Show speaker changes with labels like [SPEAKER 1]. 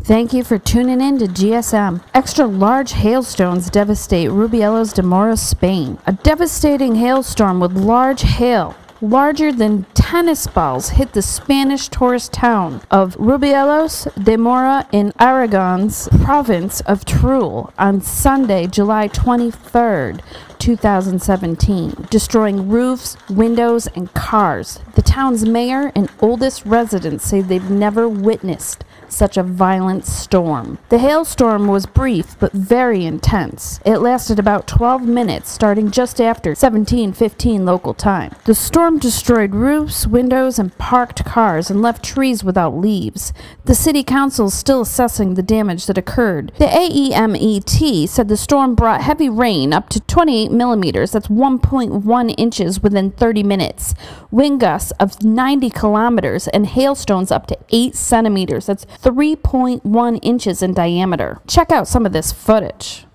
[SPEAKER 1] Thank you for tuning in to GSM. Extra large hailstones devastate Rubiales de Mora, Spain. A devastating hailstorm with large hail, larger than tennis balls, hit the Spanish tourist town of Rubiales de Mora in Aragon's province of Teruel on Sunday, July 23rd, 2017, destroying roofs, windows, and cars. The town's mayor and oldest residents say they've never witnessed such a violent storm. The hailstorm was brief but very intense. It lasted about 12 minutes, starting just after 17:15 local time. The storm destroyed roofs, windows, and parked cars and left trees without leaves. The city council is still assessing the damage that occurred. The AEMET said the storm brought heavy rain up to 28 millimeters, that's 1.1 inches within 30 minutes, wind gusts of 90 kilometers, and hailstones up to 8 centimeters, that's 3.1 inches in diameter. Check out some of this footage.